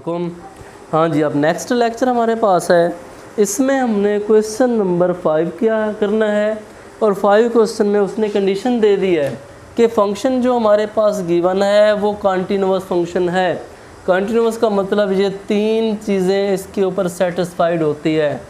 वालेकुम। हाँ जी, अब नेक्स्ट लेक्चर हमारे पास है। इसमें हमने क्वेश्चन नंबर 5 क्या करना है और 5 क्वेश्चन में उसने कंडीशन दे दी है कि फंक्शन जो हमारे पास गिवन है वो कंटिन्यूअस फंक्शन है। कंटिन्यूअस का मतलब ये तीन चीज़ें इसके ऊपर सेटिस्फाइड होती है।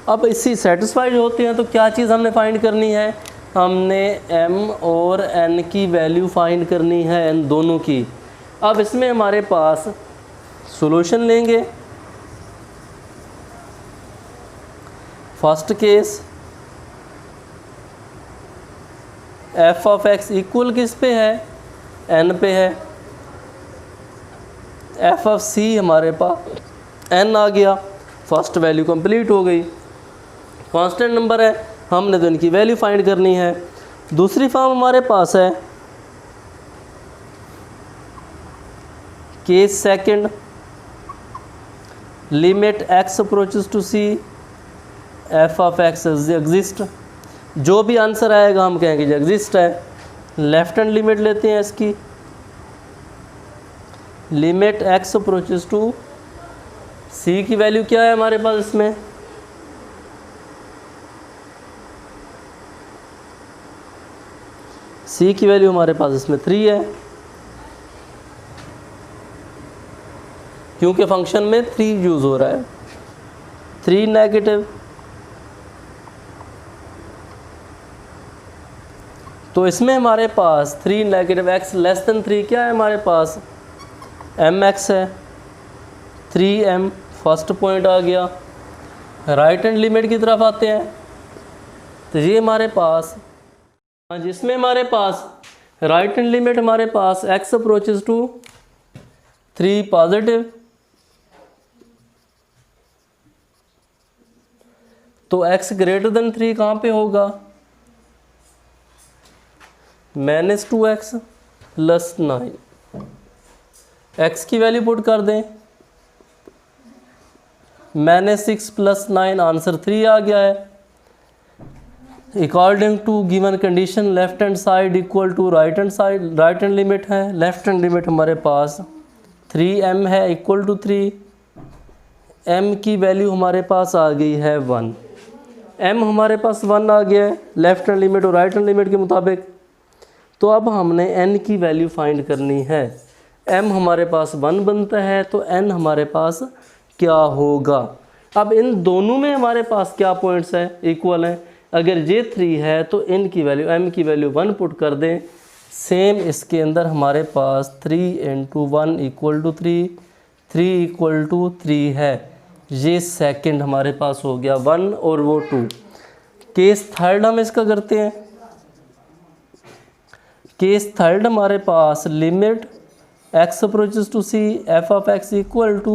अब इसी सेटिस्फाइड होती हैं तो क्या चीज़ हमने फाइंड करनी है, हमने m और n की वैल्यू फाइंड करनी है, n दोनों की। अब इसमें हमारे पास सॉल्यूशन लेंगे। First case f of x equal किस पे है, n पे है। f ऑफ c हमारे पास n आ गया, फर्स्ट वैल्यू कंप्लीट हो गई। कांस्टेंट नंबर है, हमने तो इनकी वैल्यू फाइंड करनी है। दूसरी फॉर्म हमारे पास है case second, limit x approaches to c f of x exist. जो भी आंसर आएगा हम कहेंगे जो एग्जिस्ट है। लेफ्ट हैंड लिमिट लेते हैं इसकी, limit x approaches to c की वैल्यू क्या है हमारे पास इसमें, c की वैल्यू हमारे पास इसमें 3 है, क्योंकि फंक्शन में 3 यूज़ हो रहा है। 3 नेगेटिव, तो इसमें हमारे पास 3 नेगेटिव x लेस देन 3 क्या है हमारे पास, mx है। 3m फर्स्ट पॉइंट आ गया। राइट हैंड लिमिट की तरफ आते हैं तो ये हमारे पास, जिसमें हमारे पास राइट हैंड लिमिट हमारे पास x अप्रोचेस टू 3 पॉजिटिव, तो x ग्रेटर देन 3 कहाँ पे होगा, -2x प्लस 9। x की वैल्यू पुट कर दें, -6 प्लस 9 आंसर 3 आ गया है। According to given condition left hand side equal to right hand side, right hand limit है, लेफ्ट हैंड लिमिट हमारे पास 3m है इक्वल टू 3। m की वैल्यू हमारे पास आ गई है 1, m हमारे पास 1 आ गया है लेफ्ट हैंड लिमिट और राइट हैंड लिमिट के मुताबिक। तो अब हमने n की वैल्यू फाइंड करनी है। m हमारे पास 1 बनता है तो n हमारे पास क्या होगा। अब इन दोनों में हमारे पास क्या पॉइंट्स है, इक्वल हैं। अगर ये 3 है तो n की वैल्यू m की वैल्यू 1 पुट कर दें। सेम इसके अंदर हमारे पास 3 × 1 इक्वल टू 3, 3 इक्वल टू 3 है। ये सेकंड हमारे पास हो गया 1 और वो 2। केस थर्ड हम इसका करते हैं। केस थर्ड हमारे पास limit x approaches to c f of x equal to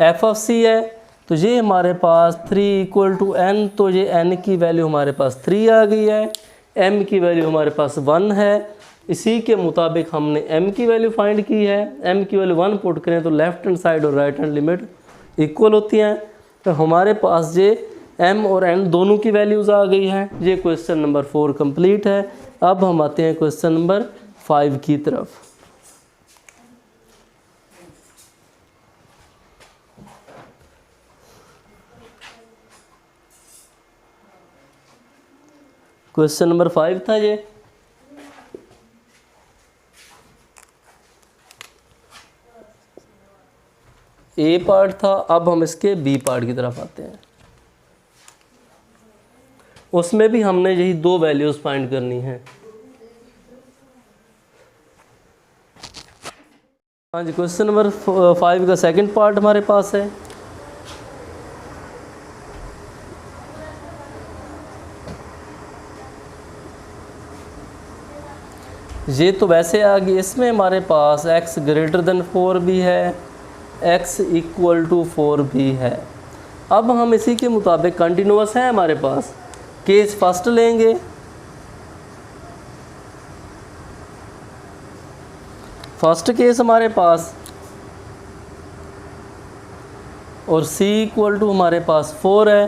f of c है, तो ये हमारे पास 3 इक्वल टू n, तो ये n की वैल्यू हमारे पास 3 आ गई है, m की वैल्यू हमारे पास 1 है। इसी के मुताबिक हमने m की वैल्यू फाइंड की है। m की वैल्यू 1 पुट करें तो लेफ्ट हैंड साइड और राइट हैंड लिमिट इक्वल होती हैं, तो हमारे पास ये m और n दोनों की वैल्यूज़ आ गई हैं। ये क्वेश्चन नंबर 4 कंप्लीट है। अब हम आते हैं क्वेश्चन नंबर 5 की तरफ। क्वेश्चन नंबर 5 था ये। ए पार्ट था, अब हम इसके बी पार्ट की तरफ आते हैं। उसमें भी हमने यही 2 वैल्यूज फाइंड करनी है। हाँ जी, क्वेश्चन नंबर 5 का सेकंड पार्ट हमारे पास है। ये तो वैसे आ गई, इसमें हमारे पास x ग्रेटर देन 4 भी है, x इक्वल टू 4 भी है। अब हम इसी के मुताबिक कंटिन्यूअस है हमारे पास। केस फर्स्ट लेंगे, फर्स्ट केस हमारे पास और c इक्वल टू हमारे पास 4 है।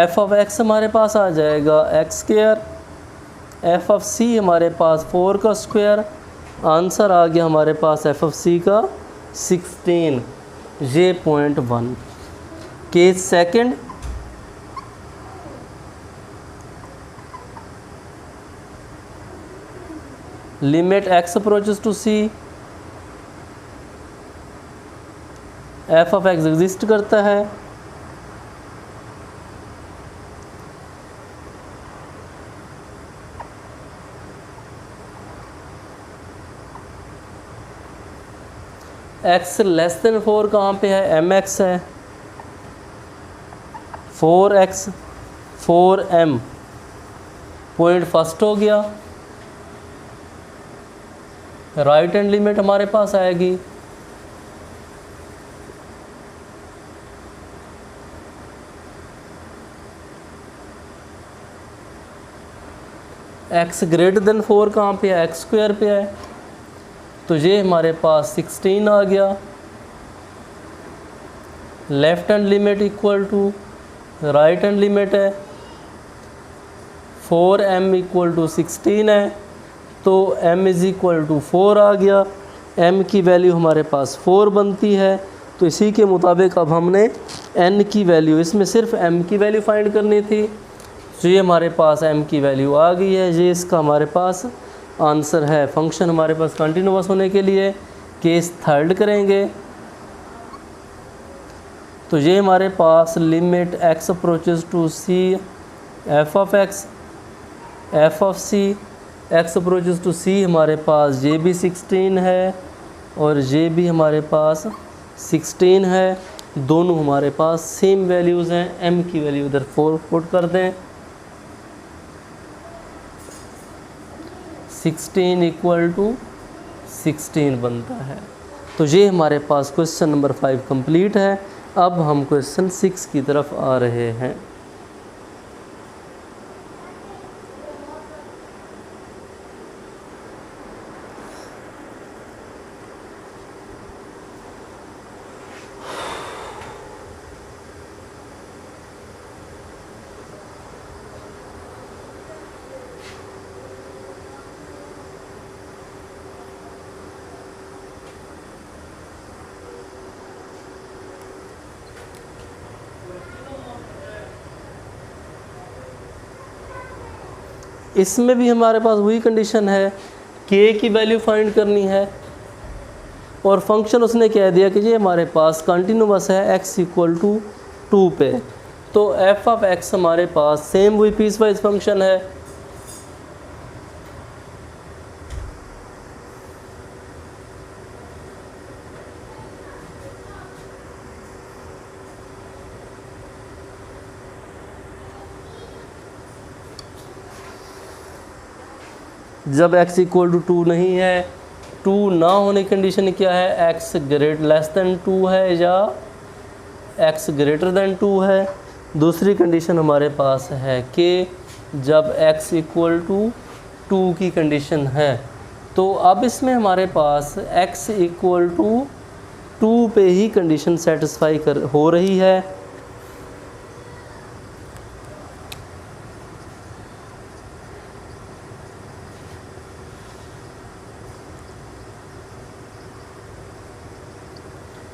f ऑफ x हमारे पास आ जाएगा x square, f of c हमारे पास 4 का स्क्वायर आंसर आ गया हमारे पास एफ ऑफ सी का 16, ये point 1। Case second, limit X approaches to C, F of X exist करता है, एक्स लेस देन 4 कहाँ पे है, एम एक्स है, 4x 4m, पॉइंट फर्स्ट हो गया। राइट हैंड लिमिट हमारे पास आएगी x ग्रेटर देन 4 कहाँ पे है, एक्स स्क्वायर पे है, तो ये हमारे पास 16 आ गया। Left hand limit equal to right hand limit है, 4m इक्वल टू 16 है, तो m इज़ इक्वल टू 4 आ गया। m की वैल्यू हमारे पास 4 बनती है, तो इसी के मुताबिक अब हमने n की वैल्यू, इसमें सिर्फ m की वैल्यू फाइंड करनी थी, तो ये हमारे पास m की वैल्यू आ गई है, ये इसका हमारे पास आंसर है। फंक्शन हमारे पास कंटिन्यूअस होने के लिए केस थर्ड करेंगे, तो ये हमारे पास limit x approaches to c f of x f of c, x approaches to c हमारे पास ये भी 16 है और ये भी हमारे पास 16 है, दोनों हमारे पास सेम वैल्यूज़ हैं। m की वैल्यू इधर 4 पुट कर दें, 16 इक्वल टू 16 बनता है। तो ये हमारे पास क्वेश्चन नंबर 5 कंप्लीट है। अब हम क्वेश्चन 6 की तरफ आ रहे हैं। इसमें भी हमारे पास वही कंडीशन है, के की वैल्यू फाइंड करनी है और फंक्शन उसने कह दिया कि ये हमारे पास कंटिन्यूअस है x इक्वल टू 2 पे, तो f ऑफ x हमारे पास सेम वही पीस वाइज फंक्शन है। जब x इक्वल टू 2 नहीं है, 2 ना होने की कंडीशन क्या है, x ग्रेटर लेस देन 2 है या x ग्रेटर देन 2 है। दूसरी कंडीशन हमारे पास है कि जब x इक्वल टू 2 की कंडीशन है, तो अब इसमें हमारे पास x इक्वल टू 2 पे ही कंडीशन सेटिस्फाई हो रही है।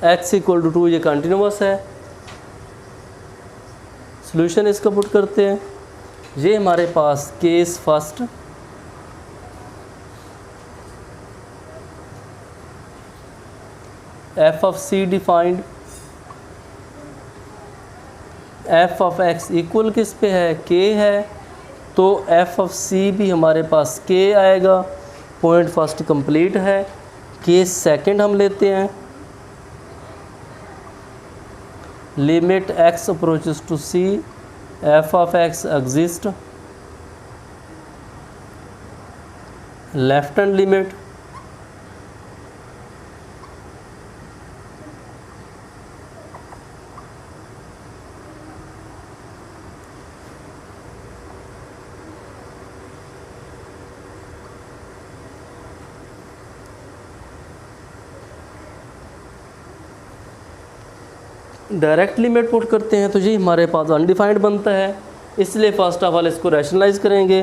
x इक्वल टू 2 ये कंटिन्यूअस है। सॉल्यूशन इसका पुट करते हैं। ये हमारे पास case first, f of c defined, f of x equal किस पे है, k है, तो f ऑफ c भी हमारे पास k आएगा। पॉइंट फर्स्ट कंप्लीट है। केस सेकंड हम लेते हैं, limit x approaches to c f of x exist, left hand limit direct limit put करते हैं, तो जी हमारे पास अनडिफाइंड बनता है, इसलिए फर्स्ट ऑफ ऑल इसको रैशनलाइज करेंगे।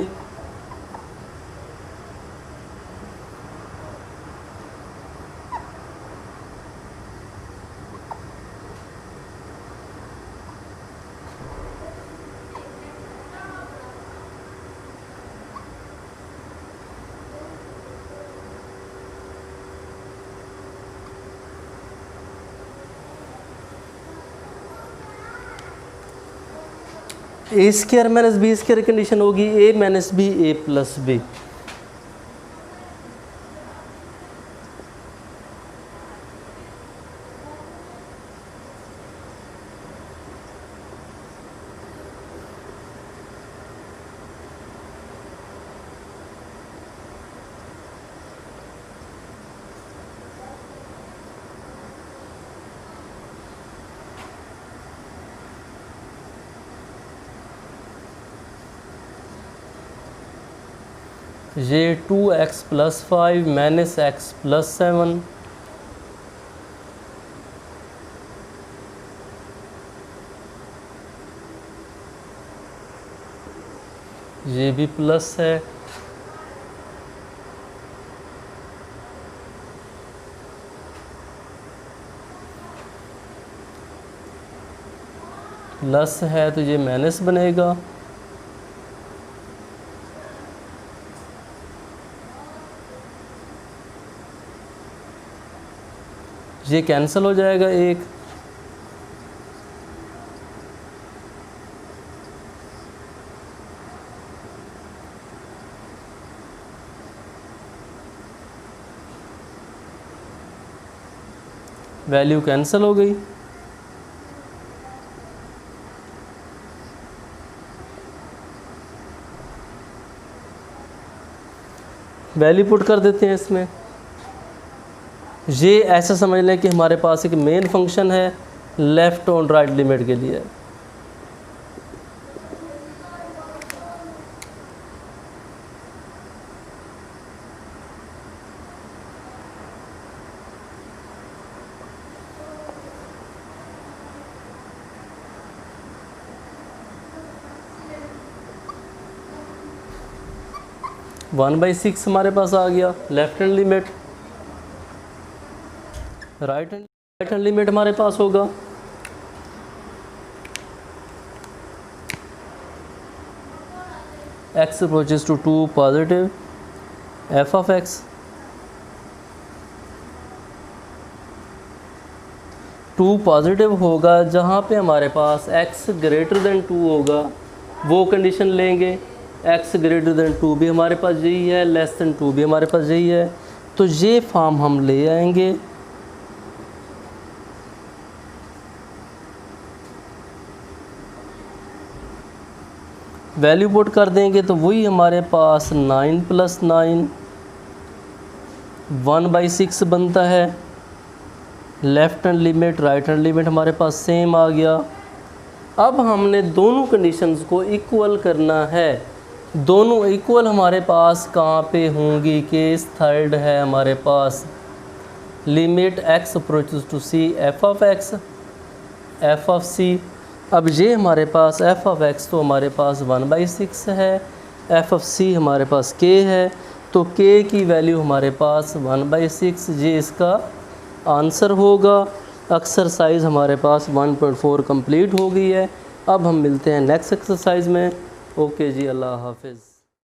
A square minus b square condition होगी a minus b a plus b. ये 2x plus 5 minus x plus 7, ये भी प्लस है, प्लस है तो ये माइनस बनेगा, ये कैंसिल हो जाएगा एक, वैल्यू कैंसिल हो गई। वैल्यू पुट कर देते हैं इसमें। ये ऐसा समझ लें कि हमारे पास एक मेन फंक्शन है लेफ़्ट और राइट लिमिट के लिए। वन बाई सिक्स हमारे पास आ गया left hand limit. Right hand limit हमारे पास होगा x approaches to 2 positive f of x, 2 positive होगा जहाँ पे हमारे पास x ग्रेटर देन 2 होगा वो कंडीशन लेंगे। x ग्रेटर देन 2 भी हमारे पास यही है, लेस देन 2 भी हमारे पास यही है, तो ये फॉर्म हम ले आएंगे। वैल्यू पुट कर देंगे तो वही हमारे पास 9 प्लस 9 1/6 बनता है। Left hand limit right hand limit हमारे पास सेम आ गया। अब हमने दोनों कंडीशंस को इक्वल करना है। दोनों इक्वल हमारे पास कहाँ पे होंगी? केस थर्ड है हमारे पास limit x approaches to c f of x f of c। अब ये हमारे पास f ऑफ x तो हमारे पास 1/6 है, f ऑफ c हमारे पास k है, तो k की वैल्यू हमारे पास 1/6, ये इसका आंसर होगा। एक्सरसाइज हमारे पास 1.4 कंप्लीट हो गई है। अब हम मिलते हैं नेक्स्ट एक्सरसाइज में। ओके जी, अल्लाह हाफिज़।